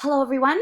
Hello, everyone.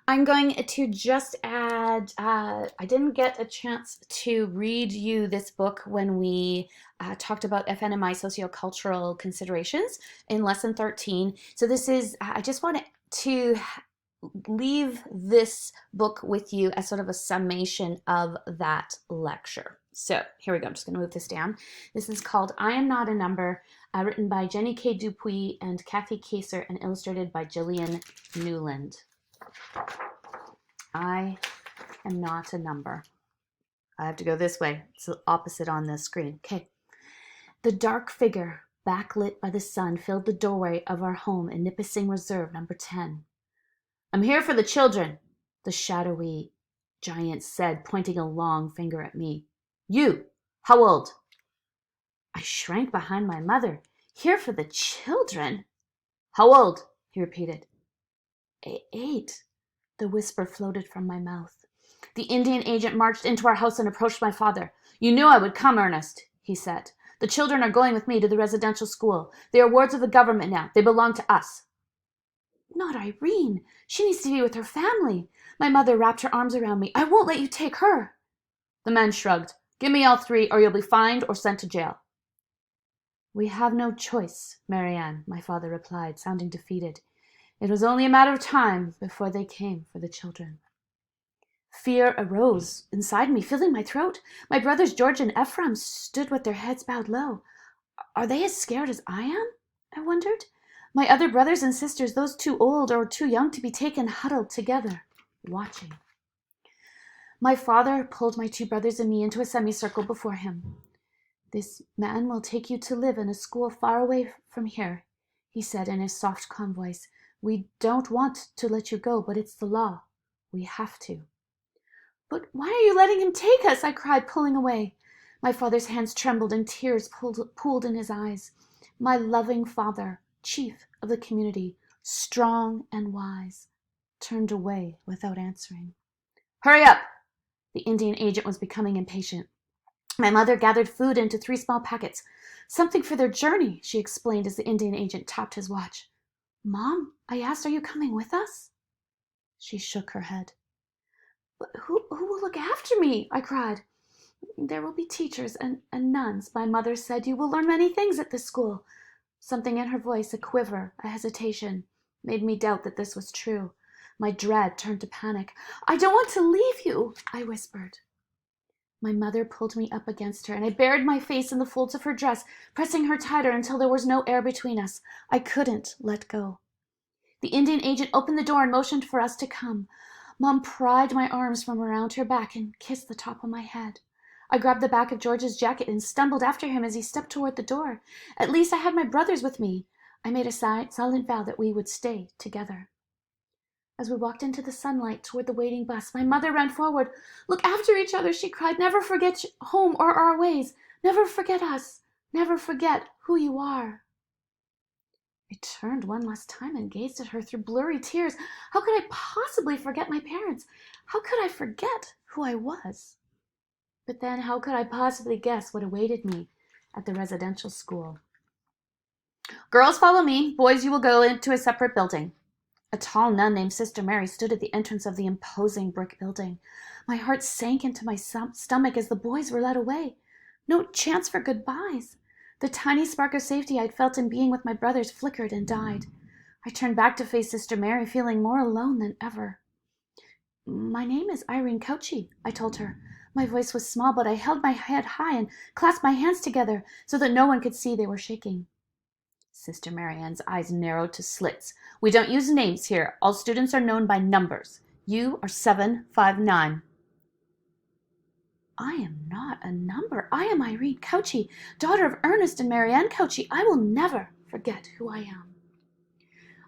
I'm going to just add, I didn't get a chance to read you this book when we talked about FNMI sociocultural considerations in lesson 13. So this is, I just want to leave this book with you as sort of a summation of that lecture. So here we go. I'm just going to move this down. This is called I Am Not a Number, written by Jenny K. Dupuy and Kathy Kaser and illustrated by Gillian Newland. I am not a number. I have to go this way. It's the opposite on the screen. Okay. The dark figure, backlit by the sun, filled the doorway of our home in Nipissing Reserve, number 10. I'm here for the children, the shadowy giant said, pointing a long finger at me. You, how old? I shrank behind my mother. Here for the children? How old? He repeated. 8. The whisper floated from my mouth. The Indian agent marched into our house and approached my father. You knew I would come, Ernest, he said. The children are going with me to the residential school. They are wards of the government now. They belong to us. Not Irene. She needs to be with her family. My mother wrapped her arms around me. I won't let you take her. The man shrugged. Give me all 3 or you'll be fined or sent to jail. We have no choice, Marianne, my father replied, sounding defeated. It was only a matter of time before they came for the children. Fear arose inside me, filling my throat. My brothers George and Ephraim stood with their heads bowed low. Are they as scared as I am? I wondered. My other brothers and sisters, those too old or too young to be taken, huddled together, watching. My father pulled my 2 brothers and me into a semicircle before him. This man will take you to live in a school far away from here, he said in his soft, calm voice. We don't want to let you go, but it's the law. We have to. But why are you letting him take us? I cried, pulling away. My father's hands trembled and tears pooled in his eyes. My loving father, chief of the community, strong and wise, turned away without answering. Hurry up! The Indian agent was becoming impatient. My mother gathered food into 3 small packets. Something for their journey, she explained as the Indian agent tapped his watch. Mom, I asked, are you coming with us? She shook her head. But who will look after me? I cried. There will be teachers and nuns. My mother said you will learn many things at this school. Something in her voice, a quiver, a hesitation, made me doubt that this was true. My dread turned to panic. I don't want to leave you, I whispered. My mother pulled me up against her, and I buried my face in the folds of her dress, pressing her tighter until there was no air between us. I couldn't let go. The Indian agent opened the door and motioned for us to come. Mom pried my arms from around her back and kissed the top of my head. I grabbed the back of George's jacket and stumbled after him as he stepped toward the door. At least I had my brothers with me. I made a silent vow that we would stay together. As we walked into the sunlight toward the waiting bus, my mother ran forward. Look after each other, she cried. Never forget home or our ways. Never forget us. Never forget who you are. I turned one last time and gazed at her through blurry tears. How could I possibly forget my parents? How could I forget who I was? But then how could I possibly guess what awaited me at the residential school? Girls, follow me. Boys, you will go into a separate building. A tall nun named Sister Mary stood at the entrance of the imposing brick building. My heart sank into my stomach as the boys were led away. No chance for goodbyes. The tiny spark of safety I'd felt in being with my brothers flickered and died. I turned back to face Sister Mary, feeling more alone than ever. My name is Irene Cauchy, I told her. My voice was small, but I held my head high and clasped my hands together so that no one could see they were shaking. Sister Marianne's eyes narrowed to slits. We don't use names here. All students are known by numbers. You are 759. I am not a number. I am Irene Cauchy, daughter of Ernest and Marianne Cauchy. I will never forget who I am.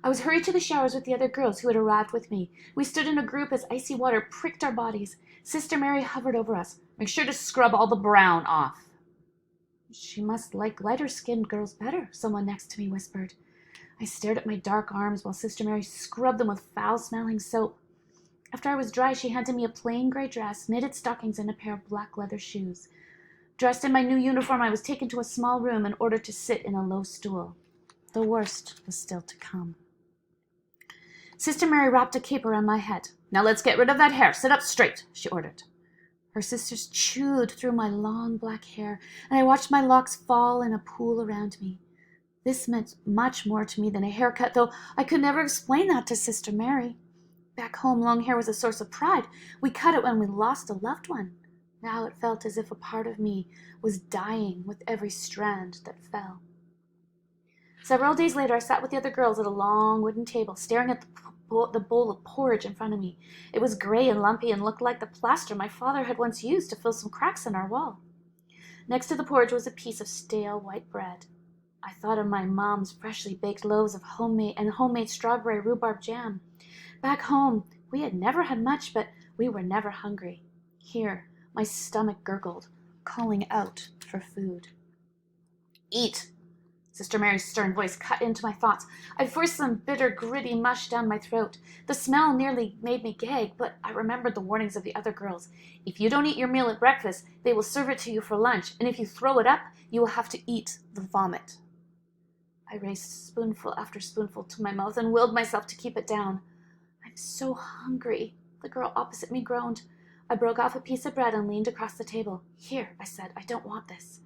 I was hurried to the showers with the other girls who had arrived with me. We stood in a group as icy water pricked our bodies. Sister Mary hovered over us. Make sure to scrub all the brown off. She must like lighter-skinned girls better, someone next to me whispered. I stared at my dark arms while Sister Mary scrubbed them with foul-smelling soap. After I was dry, she handed me a plain gray dress, knitted stockings, and a pair of black leather shoes. Dressed in my new uniform, I was taken to a small room and ordered to sit in a low stool. The worst was still to come. Sister Mary wrapped a cape around my head. "Now let's get rid of that hair. Sit up straight," she ordered. Her sisters chewed through my long black hair, and I watched my locks fall in a pool around me. This meant much more to me than a haircut, though I could never explain that to Sister Mary. Back home, long hair was a source of pride. We cut it when we lost a loved one. Now it felt as if a part of me was dying with every strand that fell. Several days later, I sat with the other girls at a long wooden table, staring at the bowl of porridge in front of me. It was gray and lumpy and looked like the plaster my father had once used to fill some cracks in our wall. Next to the porridge was a piece of stale white bread. I thought of my mom's freshly baked loaves of homemade strawberry rhubarb jam. Back home, we had never had much, but we were never hungry. Here, my stomach gurgled, calling out for food. "Eat!" Sister Mary's stern voice cut into my thoughts. I forced some bitter, gritty mush down my throat. The smell nearly made me gag, but I remembered the warnings of the other girls. If you don't eat your meal at breakfast, they will serve it to you for lunch, and if you throw it up, you will have to eat the vomit. I raised spoonful after spoonful to my mouth and willed myself to keep it down. "I'm so hungry," the girl opposite me groaned. I broke off a piece of bread and leaned across the table. "Here," I said, "I don't want this."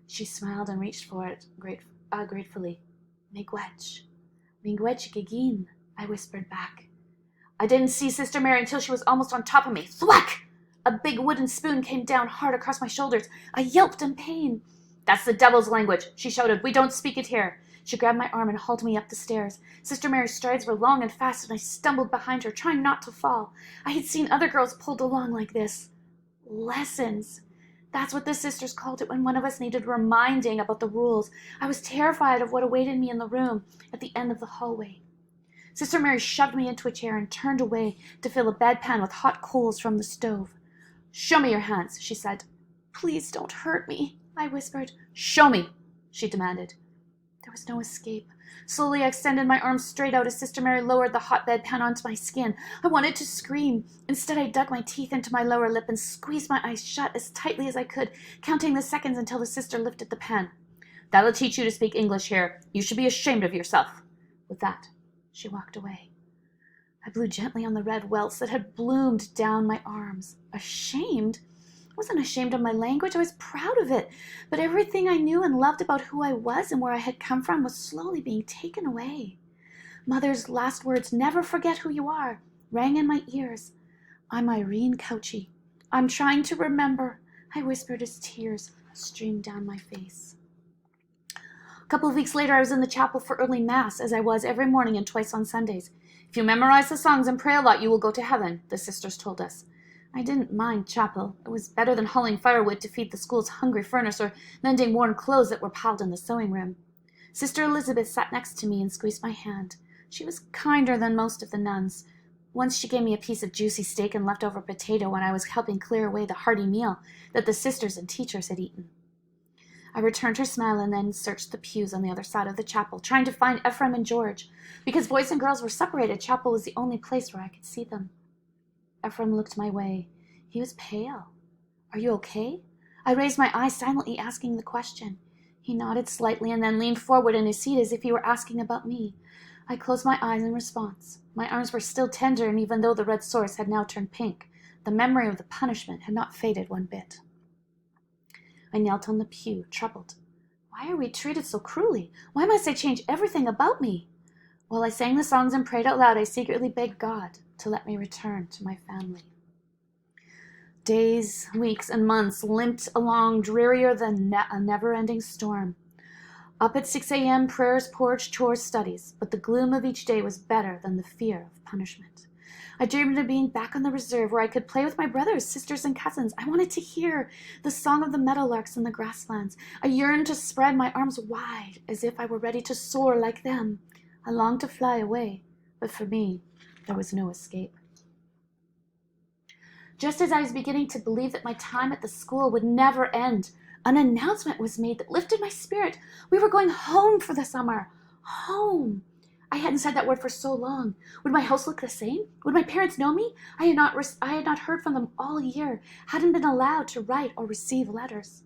She smiled and reached for it gratefully. "Miigwech. Miigwech gigin," I whispered back. I didn't see Sister Mary until she was almost on top of me. Thwack! A big wooden spoon came down hard across my shoulders. I yelped in pain. "That's the devil's language," she shouted. "We don't speak it here." She grabbed my arm and hauled me up the stairs. Sister Mary's strides were long and fast, and I stumbled behind her, trying not to fall. I had seen other girls pulled along like this. Lessons. That's what the sisters called it when one of us needed reminding about the rules. I was terrified of what awaited me in the room at the end of the hallway. Sister Mary shoved me into a chair and turned away to fill a bedpan with hot coals from the stove. "Show me your hands," she said. "Please don't hurt me," I whispered. "Show me," she demanded. There was no escape. Slowly I extended my arms straight out as Sister Mary lowered the hot bedpan onto my skin. I wanted to scream. Instead, I dug my teeth into my lower lip and squeezed my eyes shut as tightly as I could, counting the seconds until the sister lifted the pan. "That'll teach you to speak English here. You should be ashamed of yourself." With that, she walked away. I blew gently on the red welts that had bloomed down my arms. Ashamed? I wasn't ashamed of my language. I was proud of it. But everything I knew and loved about who I was and where I had come from was slowly being taken away. Mother's last words, "Never forget who you are," rang in my ears. "I'm Irene Couchy. I'm trying to remember," I whispered as tears streamed down my face. A couple of weeks later, I was in the chapel for early mass, as I was every morning and twice on Sundays. "If you memorize the songs and pray a lot, you will go to heaven," the sisters told us. I didn't mind chapel. It was better than hauling firewood to feed the school's hungry furnace or mending worn clothes that were piled in the sewing room. Sister Elizabeth sat next to me and squeezed my hand. She was kinder than most of the nuns. Once she gave me a piece of juicy steak and leftover potato when I was helping clear away the hearty meal that the sisters and teachers had eaten. I returned her smile and then searched the pews on the other side of the chapel, trying to find Ephraim and George. Because boys and girls were separated, chapel was the only place where I could see them. Ephraim looked my way. He was pale. "Are you okay?" I raised my eyes, silently asking the question. He nodded slightly and then leaned forward in his seat as if he were asking about me. I closed my eyes in response. My arms were still tender, and even though the red sores had now turned pink, the memory of the punishment had not faded one bit. I knelt on the pew, troubled. Why are we treated so cruelly? Why must I change everything about me? While I sang the songs and prayed out loud, I secretly begged God to let me return to my family. Days, weeks, and months limped along drearier than a never-ending storm. Up at 6 a.m., prayers, porch, chores, studies, but the gloom of each day was better than the fear of punishment. I dreamed of being back on the reserve where I could play with my brothers, sisters, and cousins. I wanted to hear the song of the meadowlarks in the grasslands. I yearned to spread my arms wide as if I were ready to soar like them. I longed to fly away, but for me, there was no escape. Just as I was beginning to believe that my time at the school would never end, an announcement was made that lifted my spirit. We were going home for the summer. Home. I hadn't said that word for so long. Would my house look the same? Would my parents know me? I had not heard from them all year, hadn't been allowed to write or receive letters.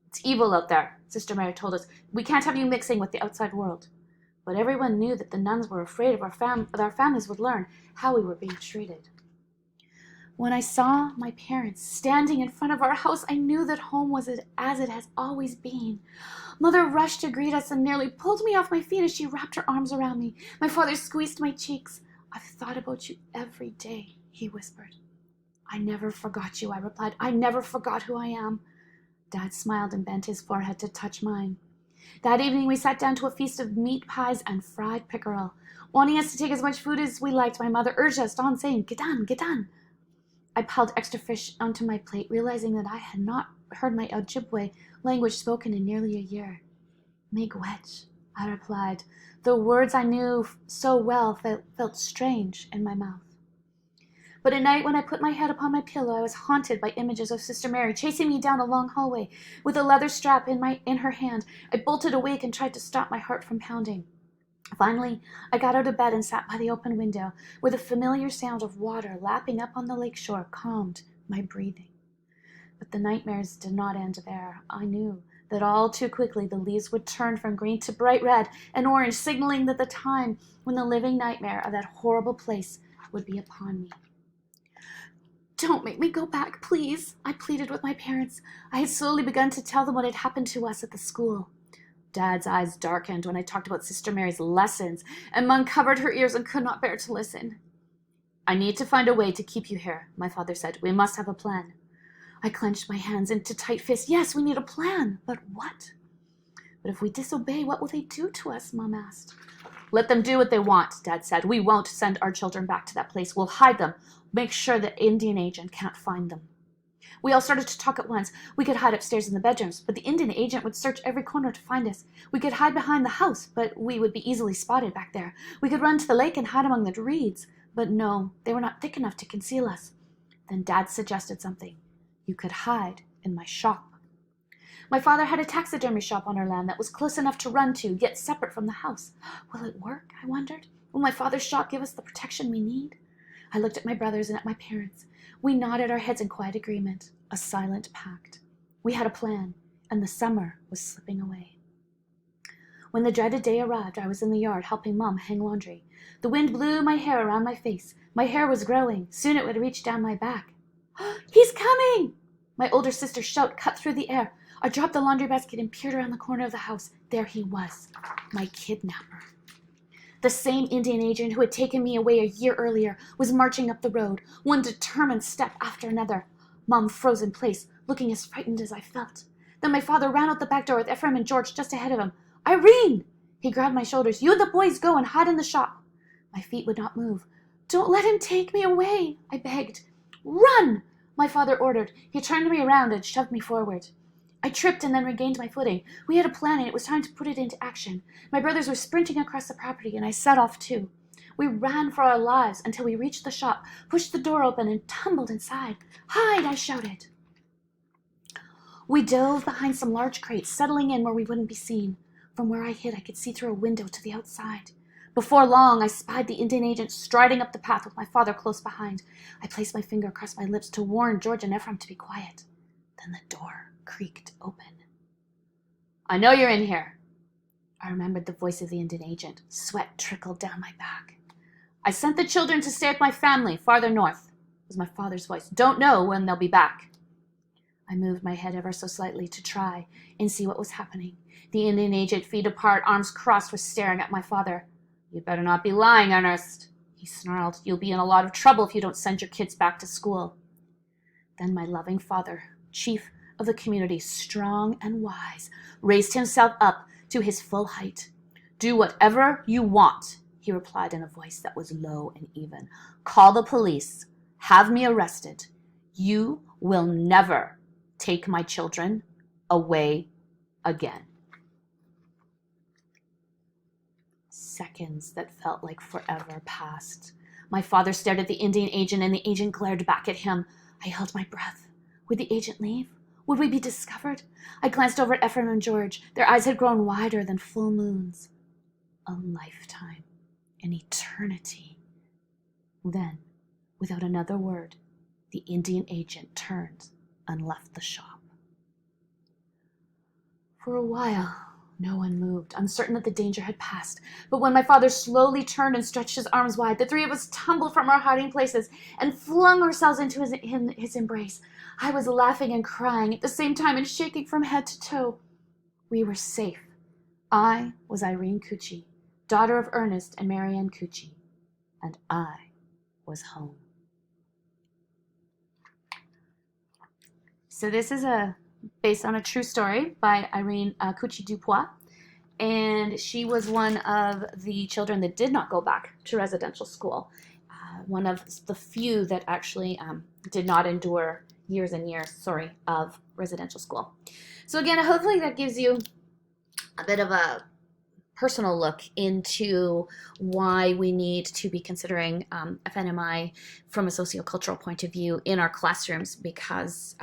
"It's evil out there," Sister Mary told us. "We can't have you mixing with the outside world." But everyone knew that the nuns were afraid of our families would learn how we were being treated. When I saw my parents standing in front of our house, I knew that home was as it has always been. Mother rushed to greet us and nearly pulled me off my feet as she wrapped her arms around me. My father squeezed my cheeks. "I've thought about you every day," he whispered. "I never forgot you," I replied. "I never forgot who I am." Dad smiled and bent his forehead to touch mine. That evening we sat down to a feast of meat pies and fried pickerel. Wanting us to take as much food as we liked, my mother urged us on, saying, "Get on, get on." I piled extra fish onto my plate, realizing that I had not heard my Ojibwe language spoken in nearly a year. "Miigwech," I replied. The words I knew so well felt strange in my mouth. But at night, when I put my head upon my pillow, I was haunted by images of Sister Mary chasing me down a long hallway with a leather strap in her hand. I bolted awake and tried to stop my heart from pounding. Finally, I got out of bed and sat by the open window, where the familiar sound of water lapping up on the lake shore calmed my breathing. But the nightmares did not end there. I knew that all too quickly the leaves would turn from green to bright red and orange, signaling that the time when the living nightmare of that horrible place would be upon me. "Don't make me go back, please," I pleaded with my parents. I had slowly begun to tell them what had happened to us at the school. Dad's eyes darkened when I talked about Sister Mary's lessons, and Mum covered her ears and could not bear to listen. "I need to find a way to keep you here," my father said. "We must have a plan." I clenched my hands into tight fists. "Yes, we need a plan, but what?" "But if we disobey, what will they do to us?" Mum asked. "Let them do what they want," Dad said. "We won't send our children back to that place. We'll hide them. Make sure the Indian agent can't find them." We all started to talk at once. We could hide upstairs in the bedrooms, but the Indian agent would search every corner to find us. We could hide behind the house, but we would be easily spotted back there. We could run to the lake and hide among the reeds, but no, they were not thick enough to conceal us. Then Dad suggested something. "You could hide in my shop." My father had a taxidermy shop on our land that was close enough to run to, yet separate from the house. Will it work? I wondered. Will my father's shop give us the protection we need? I looked at my brothers and at my parents. We nodded our heads in quiet agreement, a silent pact. We had a plan, and the summer was slipping away. When the dreaded day arrived, I was in the yard helping Mum hang laundry. The wind blew my hair around my face. My hair was growing. Soon it would reach down my back. "He's coming!" My older sister's shout cut through the air. I dropped the laundry basket and peered around the corner of the house. There he was, my kidnapper. The same Indian agent who had taken me away a year earlier was marching up the road, one determined step after another. Mum froze in place, looking as frightened as I felt. Then my father ran out the back door with Ephraim and George just ahead of him. "Irene!" He grabbed my shoulders. "You and the boys go and hide in the shop." My feet would not move. "Don't let him take me away," I begged. "Run!" my father ordered. He turned me around and shoved me forward. I tripped and then regained my footing. We had a plan and it was time to put it into action. My brothers were sprinting across the property and I set off too. We ran for our lives until we reached the shop, pushed the door open and tumbled inside. "Hide!" I shouted. We dove behind some large crates, settling in where we wouldn't be seen. From where I hid, I could see through a window to the outside. Before long, I spied the Indian agent striding up the path with my father close behind. I placed my finger across my lips to warn George and Ephraim to be quiet. Then the door creaked open. "I know you're in here." I remembered the voice of the Indian agent. Sweat trickled down my back. "I sent the children to stay with my family farther north," was my father's voice. "Don't know when they'll be back." I moved my head ever so slightly to try and see what was happening. The Indian agent, feet apart, arms crossed, was staring at my father. "You'd better not be lying, Ernest," he snarled. "You'll be in a lot of trouble if you don't send your kids back to school." Then my loving father, chief of the community, strong and wise, raised himself up to his full height. "Do whatever you want," he replied in a voice that was low and even. "Call the police. Have me arrested. You will never take my children away again." Seconds that felt like forever passed. My father stared at the Indian agent and the agent glared back at him. I held my breath. Would the agent leave? Would we be discovered? I glanced over at Ephraim and George. Their eyes had grown wider than full moons. A lifetime. An eternity. Then, without another word, the Indian agent turned and left the shop. For a while, No one moved, uncertain that the danger had passed. But when my father slowly turned and stretched his arms wide, the three of us tumbled from our hiding places and flung ourselves into his embrace. I was laughing and crying at the same time and shaking from head to toe. We were safe. I was Irene Cucci, daughter of Ernest and Marianne Cucci, and I was home. So this is based on a true story by Irene Cucci Dupois, and she was one of the children that did not go back to residential school, one of the few that actually did not endure years and years, of residential school. So again, hopefully that gives you a bit of a personal look into why we need to be considering FNMI from a sociocultural point of view in our classrooms, because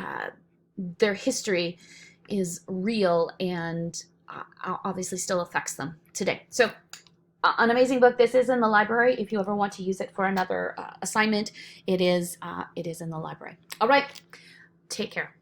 their history is real and obviously still affects them today. So an amazing book. This is in the library. If you ever want to use it for another assignment, it is in the library. All right, take care.